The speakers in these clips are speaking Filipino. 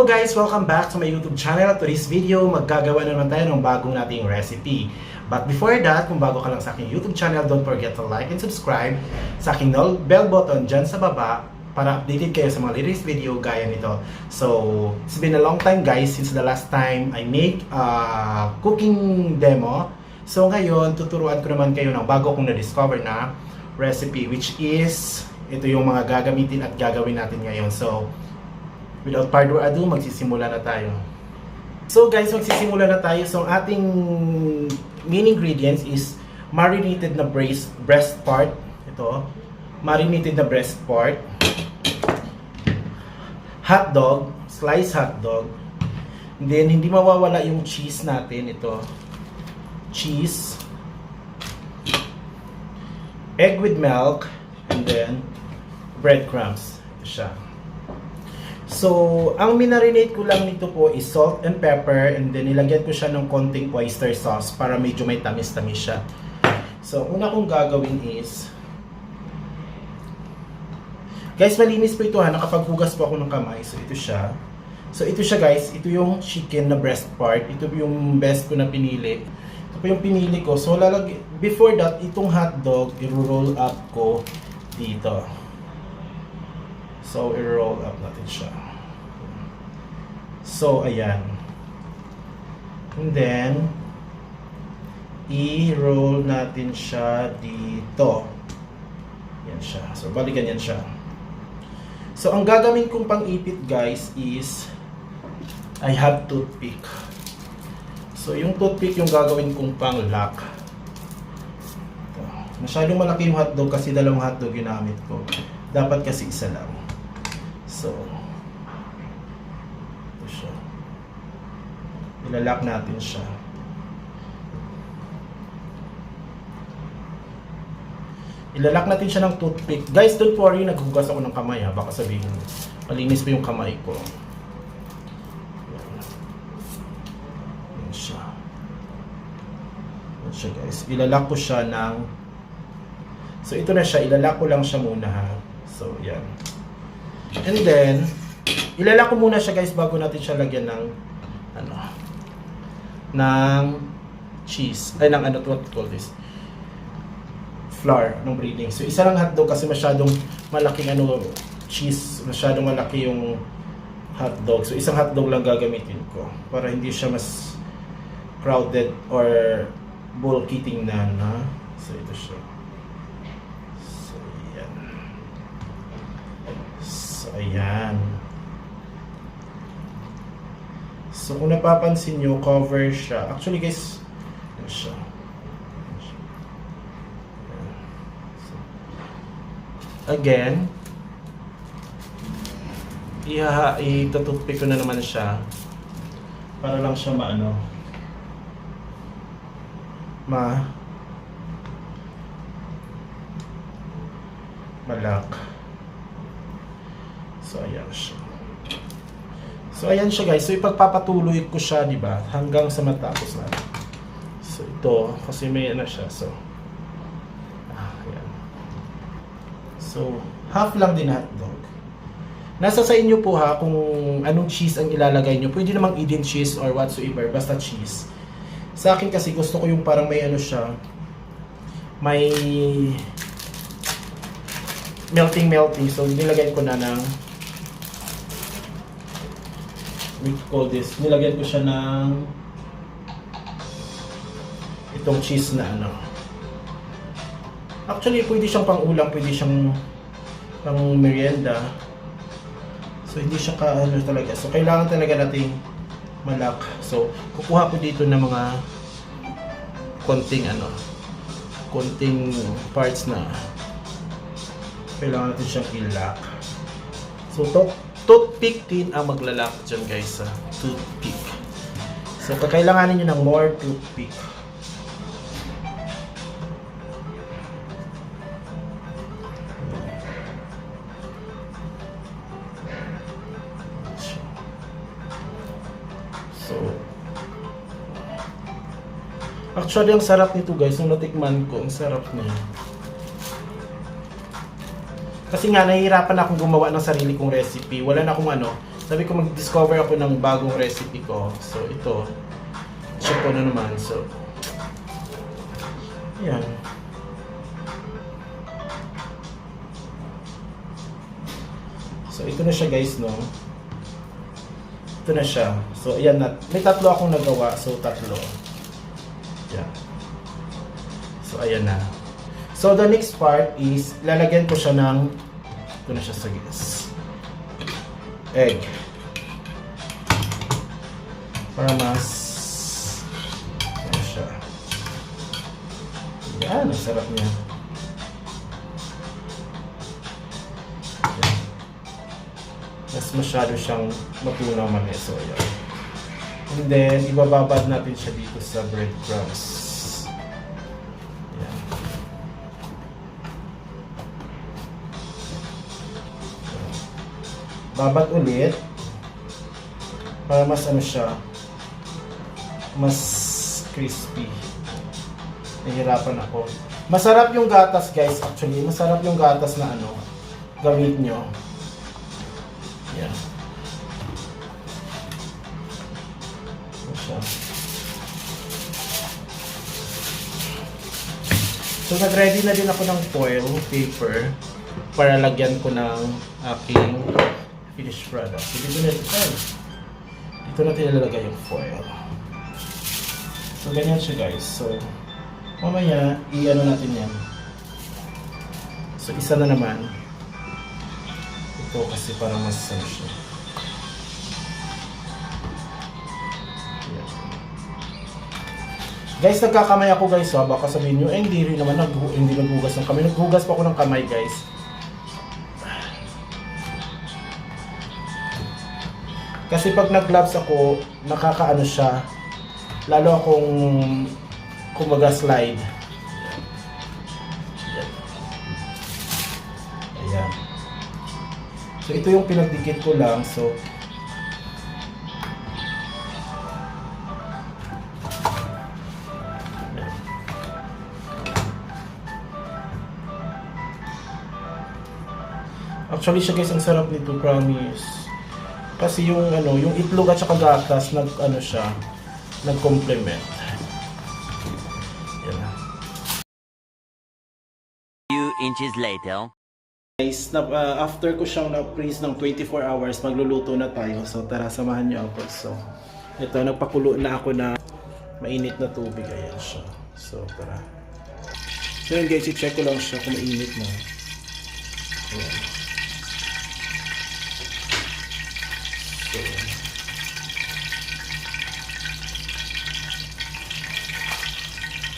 guys! Welcome back to my YouTube channel. Today's video, maggagawa na naman tayo ng bagong nating recipe. But before that, kung bago ka lang sa aking YouTube channel, don't forget to like and subscribe sa aking bell button dyan sa baba para updated kayo sa mga latest video gaya nito. So, it's been a long time guys since the last time I make a cooking demo. So ngayon, tuturuan ko naman kayo ng bago kong na-discover na recipe, which is ito yung mga gagamitin at gagawin natin ngayon. So, without further ado, magsisimula na tayo. So guys, magsisimula na tayo. So ang ating main ingredients is marinated na breast part. Ito, marinated na breast part. Hotdog, sliced hotdog. And then hindi mawawala yung cheese natin. Ito, cheese. Egg with milk. And then breadcrumbs. Ito siya. So, ang minarinate ko lang nito po is salt and pepper, and then nilagyan ko siya ng konting oyster sauce para medyo may tamis-tamis siya. So, una kong gagawin is, guys, malinis po ito ha, nakapaghugas po ako ng kamay. So, ito siya. So, ito siya guys, ito yung chicken na breast part. Ito yung best ko na pinili. Ito po yung pinili ko. So, before that, itong hotdog, i-roll up ko dito. So, i-roll up natin siya. So, ayan. And then, i-roll natin siya dito. Yan siya. So, balikan yan siya. So, ang gagawin kong pang-ipit, guys, is I have toothpick. So, yung toothpick yung gagawin kong pang-lock. Masyadong malaki yung hotdog kasi dalawang hotdog ginamit ko. Dapat kasi isa lang. So, ito siya. Ilalak natin siya. Ilalak natin siya ng toothpick. Guys, don't worry, naghugas ako ng kamay ha. Baka sabihin, malinis pa yung kamay ko. Yan siya. Yan siya guys. Ilalak ko siya ng... So, ito na siya. Ilalak ko lang siya muna ha. So, yan. And then, ilalak ko muna siya guys bago natin siya lagyan ng ng cheese. Ay, ng what to call this? Flour, ng breading. So, isa lang hotdog kasi masyadong malaking cheese. Masyadong malaki yung hotdog. So, isang hotdog lang gagamitin ko para hindi siya mas crowded or bulky tingnan. Ha? So, ito siya. Ayan. So, kung napapansin nyo, cover siya. Actually, guys, ayan siya. So, again, itatutpick ko na naman siya para lang siya malak. So, ayan siya. So, ayan siya guys. So, ipagpapatuloy ko siya, di ba? Hanggang sa matapos na. So, ito. Kasi may siya. So, ayan. So, half lang din hotdog. Nasa sa inyo po ha, kung anong cheese ang ilalagay nyo. Pwede namang Eden cheese or whatsoever. Basta cheese. Sa akin kasi gusto ko yung parang may siya. May melting. So, nilagay ko na ng we call this, nilagyan ko siya ng itong cheese na actually pwede siyang pang ulam, pwede siyang pang merienda. So hindi siya talaga, so kailangan talaga nating malak. So kukuha ko dito ng mga konting parts na kailangan natin siyang ilak. So toothpick din ang maglalak dyan guys sa toothpick. So kakailanganin nyo ng more toothpick. So actually ang sarap nito guys. Nung natikman ko, ang sarap niya. Kasi nga, nahihirapan akong gumawa ng sarili kong recipe. Wala na akong Sabi ko mag-discover ako ng bagong recipe ko. So ito, check ko na naman. So, ayan. So ito na siya guys, no? Ito na siya. So ayan na. May tatlo akong nagawa. So tatlo. Ayan. So ayan na. So the next part is, lalagyan ko siya ng, ito na siya sa gas. Egg. Para mas ano siya. Yan, ang sarap niya. Yan. Mas masyado siyang matunaw mali. So yan. And then ibababad natin siya dito sa breadcrumbs. Yan. Babad ulit para mas ano siya, mas crispy. Nahihirapan ako. Masarap yung gatas guys, actually. Masarap yung gatas na ano, gawin nyo. Yan. Ano siya. So nag-ready na din ako ng foil paper para lagyan ko ng aking finished product. So dito natin ilalagay yung foil. So ganyan siya guys. So mamaya i-ano natin yan. So isa na naman. Ito kasi parang mas ano siya. Yan. Guys, nagkakamay ako guys. So baka sabihin nyo, hindi rin naman hindi naghugas ng kamay. Naghugas pa ako ng kamay guys. Kasi pag nag-gloves ako, nakakaano siya, lalo akong kumbaga slide. Ayan. So ito yung pinagdikit ko lang. So actually siya guys, ang sarap nito, promise. Kasi yung ano, yung itlog at saka gatas nag-ano siya, nag-complement. Yan. Few inches later. Guys, after ko siyang na-freeze ng 24 hours, magluluto na tayo. So tara, samahan niyo ako. So ito, nagpakulo na ako na mainit na tubig. Ayan siya. So tara. So yun guys, i-check ko lang siya kung mainit na. Ayan.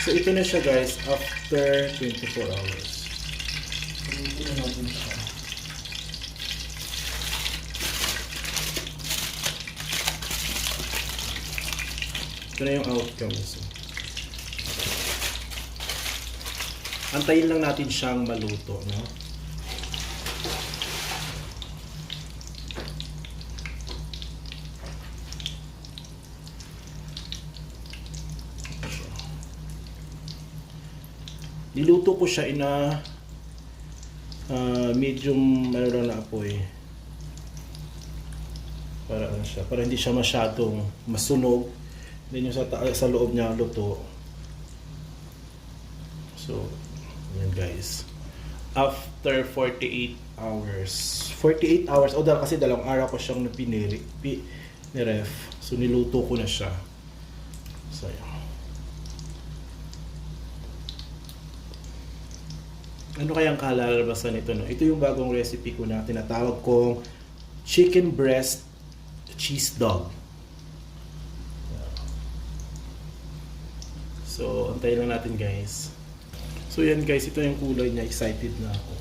So ito na siya guys after 24 hours. So ito na natin siya. Ito na yung outcome. So, antayin lang natin siyang maluto, no? Niluto ko siya in a medium na apoy. Para ano siya, para hindi siya masyadong masunog. Then yung sa loob niya luto. So, yan guys. After 48 hours. 48 hours, o dahil kasi dalawang araw ko siyang ni-ref. So niluto ko na siya. So yan. Ano kayang kalalabasan nito, no? Ito yung bagong recipe ko na tinatawag kong chicken breast cheese dog. So, antayin lang natin guys. So yan guys, ito yung kulay niya. Excited na ako.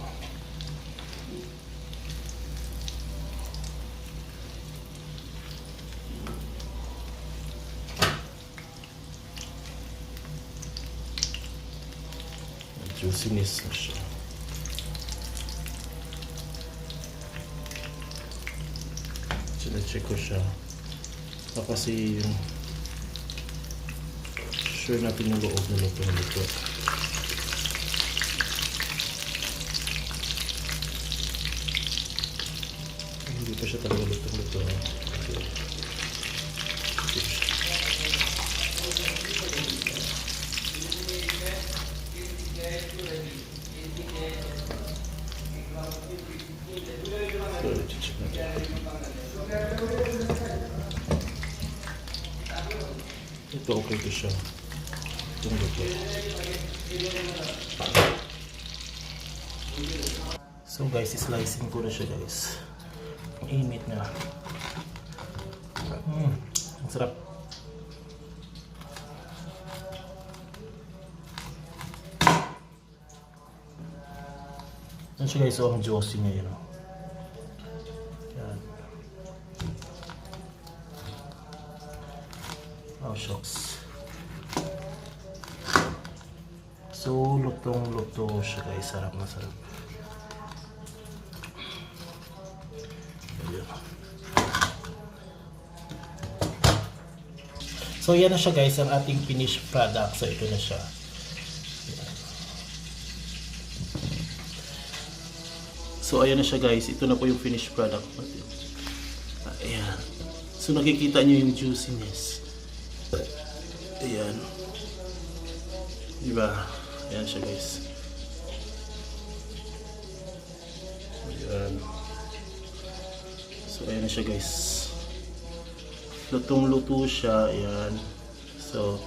Juiciness na siya. Sina-check ko siya. Kasi yung sure natin yung loob na luto. Hindi pa siya talaga lutong-luto. Okay. Ito okay to siya. Itong luto. So guys, slicing ko na siya guys. Ang init na. Ang sarap. Yan siya guys, so ang juicy niya yun. Yan. Oh shucks. So lutong-luto siya guys, sarap na sarap. So yan na siya guys, ang ating finished product. So ito na siya. So ayan na siya guys, ito na po yung finished product natin. Ayan. So nakikita nyo yung juiciness. Ayan. Diba? Ayan siya guys. Ayan. So ayan na siya guys. Lutong-luto siya. Ayan. So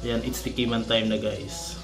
ayan, it's tikiman time na guys.